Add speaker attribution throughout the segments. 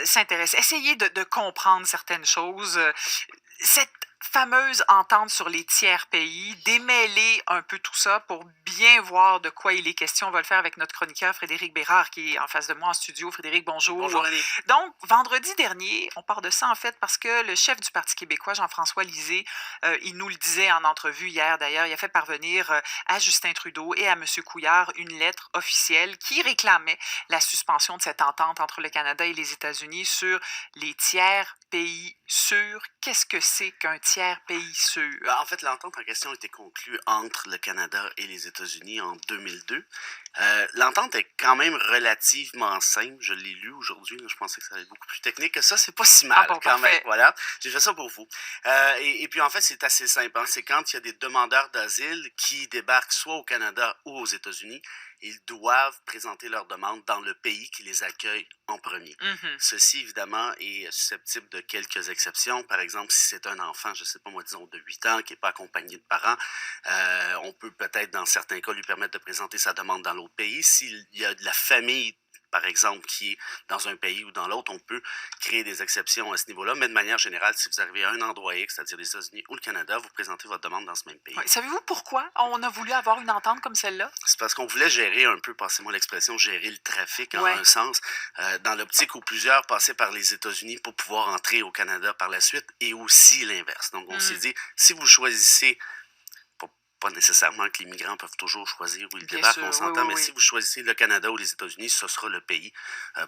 Speaker 1: s'intéresser, essayer de comprendre certaines choses. Cette fameuse entente sur les tiers pays, démêler un peu tout ça pour bien voir de quoi il est question. On va le faire avec notre chroniqueur Frédéric Bérard qui est en face de moi en studio. Frédéric, bonjour.
Speaker 2: Bonjour Annie.
Speaker 1: Donc, vendredi dernier, on part de ça en fait parce que le chef du Parti québécois, Jean-François Lisée, il nous le disait en entrevue hier d'ailleurs, il a fait parvenir à Justin Trudeau et à M. Couillard une lettre officielle qui réclamait la suspension de cette entente entre le Canada et les États-Unis sur les tiers pays sûrs. Qu'est-ce que c'est qu'un tiers pays sûr?
Speaker 2: En fait, l'entente en question a été conclue entre le Canada et les États-Unis en 2002. L'entente est quand même relativement simple. Je l'ai lu aujourd'hui. Je pensais que ça allait être beaucoup plus technique que ça. C'est pas si mal
Speaker 1: bon,
Speaker 2: quand
Speaker 1: parfait.
Speaker 2: même. Voilà. J'ai fait ça pour vous. Et puis en fait, c'est assez simple. Hein. C'est quand il y a des demandeurs d'asile qui débarquent soit au Canada ou aux États-Unis, ils doivent présenter leur demande dans le pays qui les accueille en premier.
Speaker 1: Mhm.
Speaker 2: Ceci, évidemment, est susceptible de quelques exceptions. Par exemple, si c'est un enfant, je ne sais pas moi, disons de 8 ans, qui n'est pas accompagné de parents, on peut peut-être, dans certains cas, lui permettre de présenter sa demande dans l'autre pays. S'il y a de la famille, par exemple, qui est dans un pays ou dans l'autre, on peut créer des exceptions à ce niveau-là. Mais de manière générale, si vous arrivez à un endroit X, c'est-à-dire les États-Unis ou le Canada, vous présentez votre demande dans ce même pays.
Speaker 1: Ouais. Savez-vous pourquoi on a voulu avoir une entente comme celle-là?
Speaker 2: C'est parce qu'on voulait gérer un peu, passez-moi l'expression, gérer le trafic en un sens, dans l'optique où plusieurs passaient par les États-Unis pour pouvoir entrer au Canada par la suite, et aussi l'inverse. Donc, on s'est dit, si vous choisissez, pas nécessairement que les migrants peuvent toujours choisir où ils débarquent, on s'entend, mais si vous choisissez le Canada ou les États-Unis, ce sera le pays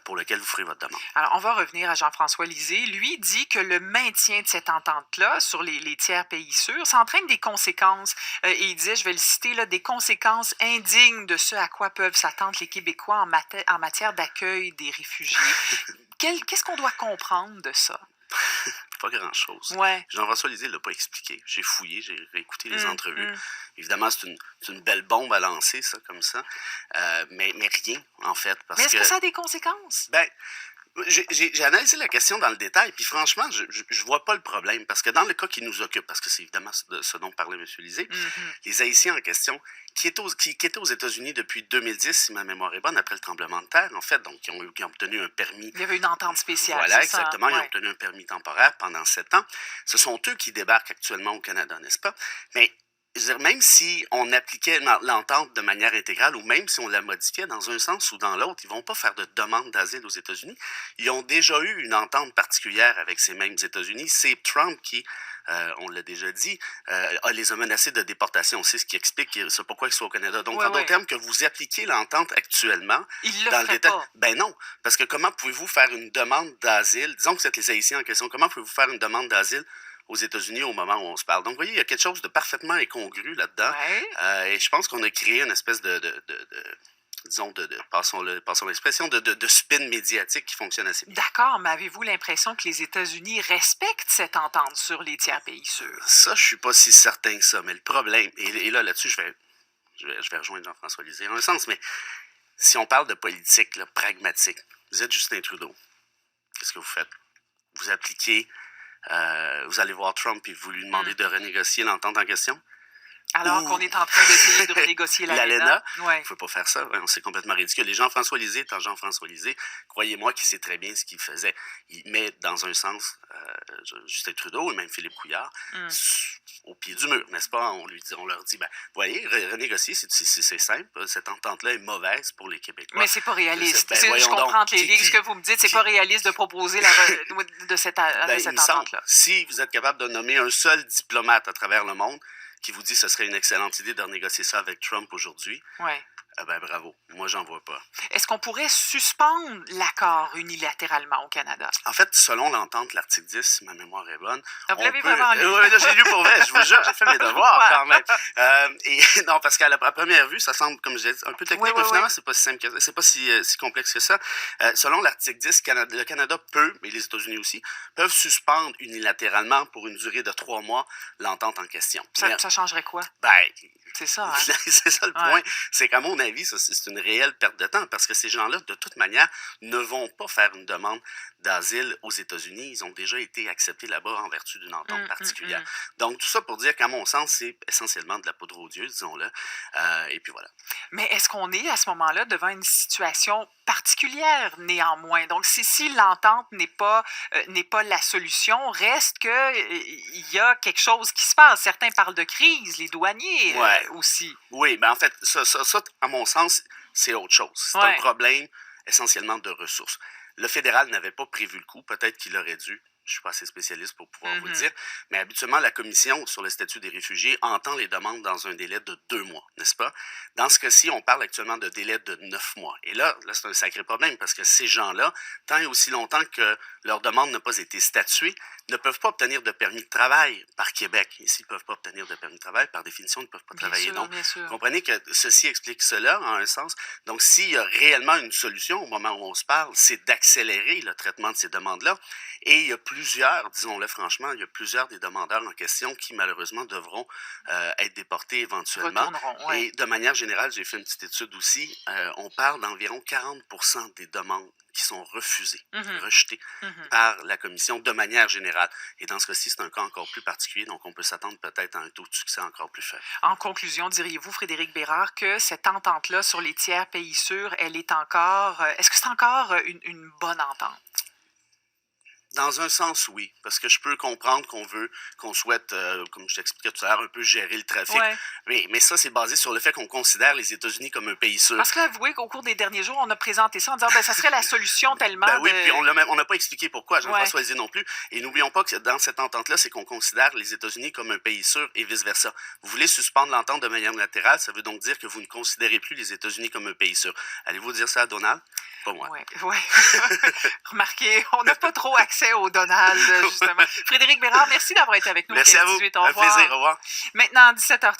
Speaker 2: pour lequel vous ferez votre demande.
Speaker 1: Alors, on va revenir à Jean-François Lisée. Lui dit que le maintien de cette entente-là sur les tiers pays sûrs, ça entraîne des conséquences. Et il disait, je vais le citer, là, des conséquences indignes de ce à quoi peuvent s'attendre les Québécois en matière d'accueil des réfugiés. Qu'est-ce qu'on doit comprendre de ça?
Speaker 2: Pas grand-chose.
Speaker 1: Ouais.
Speaker 2: Jean-François Lisée ne l'a pas expliqué. J'ai fouillé, j'ai réécouté les entrevues. Évidemment, c'est une belle bombe à lancer, ça, comme ça. Mais rien, en fait.
Speaker 1: Mais est-ce que ça a des conséquences?
Speaker 2: Ben, j'ai analysé la question dans le détail, puis franchement, je vois pas le problème. Parce que dans le cas qui nous occupe, parce que c'est évidemment ce dont parlait M. Lisée, les Haïtiens en question, qui étaient aux États-Unis depuis 2010, si ma mémoire est bonne, après le tremblement de terre, en fait, donc qui ont obtenu un permis.
Speaker 1: Il y avait une entente spéciale.
Speaker 2: Voilà,
Speaker 1: c'est
Speaker 2: exactement.
Speaker 1: Ça?
Speaker 2: Ils ont obtenu un permis temporaire pendant 7 ans. Ce sont eux qui débarquent actuellement au Canada, n'est-ce pas? Mais je veux dire, même si on appliquait l'entente de manière intégrale ou même si on la modifiait dans un sens ou dans l'autre, ils ne vont pas faire de demande d'asile aux États-Unis. Ils ont déjà eu une entente particulière avec ces mêmes États-Unis. C'est Trump qui, on l'a déjà dit, les a menacés de déportation. C'est ce qui explique c'est pourquoi ils sont au Canada. Donc, en d'autres termes, que vous appliquiez l'entente actuellement dans le détail. Ben non, parce que comment pouvez-vous faire une demande d'asile? Disons que c'est les Haïtiens en question. Comment pouvez-vous faire une demande d'asile aux États-Unis au moment où on se parle? Donc, vous voyez, il y a quelque chose de parfaitement incongru là-dedans.
Speaker 1: Ouais.
Speaker 2: Et je pense qu'on a créé une espèce disons, passons l'expression, de spin médiatique qui fonctionne assez bien.
Speaker 1: D'accord, mais avez-vous l'impression que les États-Unis respectent cette entente sur les tiers pays sûrs?
Speaker 2: Ça, je suis pas si certain que ça, mais le problème, et là-dessus, je vais rejoindre Jean-François Lisée en un sens, mais si on parle de politique là, pragmatique, vous êtes Justin Trudeau, qu'est-ce que vous faites? Vous appliquez, vous allez voir Trump et vous lui demandez de renégocier l'entente en question?
Speaker 1: Alors qu'on est en train d'essayer de renégocier l'ALENA.
Speaker 2: Il ne faut pas faire ça. Ouais, c'est complètement ridicule. Et Jean-François Lisée, étant Jean-François Lisée, croyez-moi qu'il sait très bien ce qu'il faisait. Il met dans un sens Justin Trudeau et même Philippe Couillard au pied du mur, n'est-ce pas? On leur dit, voyez, renégocier, c'est simple. Cette entente-là est mauvaise pour les Québécois.
Speaker 1: Mais c'est pas réaliste. Je comprends entre les lignes ce que vous me dites. C'est pas réaliste de proposer de cette entente-là.
Speaker 2: Si vous êtes capable de nommer un seul diplomate à travers le monde qui vous dit que ce serait une excellente idée de renégocier ça avec Trump aujourd'hui, bravo. Moi, j'en vois pas.
Speaker 1: Est-ce qu'on pourrait suspendre l'accord unilatéralement au Canada?
Speaker 2: En fait, selon l'entente, l'article 10, si ma mémoire est bonne...
Speaker 1: Vous l'avez vraiment lu?
Speaker 2: Oui, j'ai lu pour vrai. Je vous jure, j'ai fait mes devoirs quand même. Non, parce qu'à la première vue, ça semble, comme je disais, un peu technique, mais finalement, c'est pas si simple c'est pas si complexe que ça. Selon l'article 10, le Canada peut, et les États-Unis aussi, peuvent suspendre unilatéralement pour une durée de 3 mois l'entente en question.
Speaker 1: Ça changerait quoi?
Speaker 2: Ben,
Speaker 1: c'est ça, hein?
Speaker 2: c'est ça le point. C'est qu'à mon avis, avis, ça, c'est une réelle perte de temps parce que ces gens-là, de toute manière, ne vont pas faire une demande d'asile aux États-Unis. Ils ont déjà été acceptés là-bas en vertu d'une entente particulière. Donc, tout ça pour dire qu'à mon sens, c'est essentiellement de la poudre aux yeux, disons-le. Et puis voilà.
Speaker 1: Mais est-ce qu'on est à ce moment-là devant une situation particulière néanmoins? Donc, si l'entente n'est pas la solution, reste que il y a quelque chose qui se passe. Certains parlent de crise, les douaniers
Speaker 2: Ouais.
Speaker 1: aussi.
Speaker 2: Oui, ben en fait, ça, à mon sens, c'est autre chose. C'est un problème essentiellement de ressources. Le fédéral n'avait pas prévu le coup, peut-être qu'il aurait dû. Je suis pas assez spécialiste pour pouvoir vous le dire, mais habituellement, la Commission sur le statut des réfugiés entend les demandes dans un délai de 2 mois, n'est-ce pas? Dans ce cas-ci, on parle actuellement de délai de 9 mois. Et là, c'est un sacré problème parce que ces gens-là, tant et aussi longtemps que leur demande n'a pas été statuée, ne peuvent pas obtenir de permis de travail par Québec. Et s'ils ne peuvent pas obtenir de permis de travail, par définition, ils ne peuvent pas travailler. Donc, vous comprenez que ceci explique cela, en un sens. Donc, s'il y a réellement une solution au moment où on se parle, c'est d'accélérer le traitement de ces demandes-là. Et il y a plusieurs, disons-le franchement, il y a plusieurs des demandeurs en question qui, malheureusement, devront être déportés éventuellement. Et de manière générale, j'ai fait une petite étude aussi, on parle d'environ 40% des demandes qui sont refusées, rejetées par la Commission de manière générale. Et dans ce cas-ci, c'est un cas encore plus particulier, donc on peut s'attendre peut-être à un taux de succès encore plus faible.
Speaker 1: En conclusion, diriez-vous, Frédéric Bérard, que cette entente-là sur les tiers pays sûrs, elle est encore... est-ce que c'est encore une bonne entente?
Speaker 2: Dans un sens, oui, parce que je peux comprendre qu'on souhaite, comme je t'expliquais tout à l'heure, un peu gérer le trafic. Mais ça, c'est basé sur le fait qu'on considère les États-Unis comme un pays sûr.
Speaker 1: Parce que avouez qu'au cours des derniers jours, on a présenté ça en disant que ça serait la solution tellement.
Speaker 2: Oui, puis on n'a pas expliqué pourquoi, Jean-François Lisée non plus. Et n'oublions pas que dans cette entente-là, c'est qu'on considère les États-Unis comme un pays sûr et vice-versa. Vous voulez suspendre l'entente de manière latérale, ça veut donc dire que vous ne considérez plus les États-Unis comme un pays sûr. Allez-vous dire ça à Donald? Pas moi.
Speaker 1: Oui. Remarquez, on n'a pas trop accès au Donald, justement. Frédéric Bérard, merci d'avoir été avec nous.
Speaker 2: Merci à vous. Un plaisir. Au revoir.
Speaker 1: Maintenant, 17h30.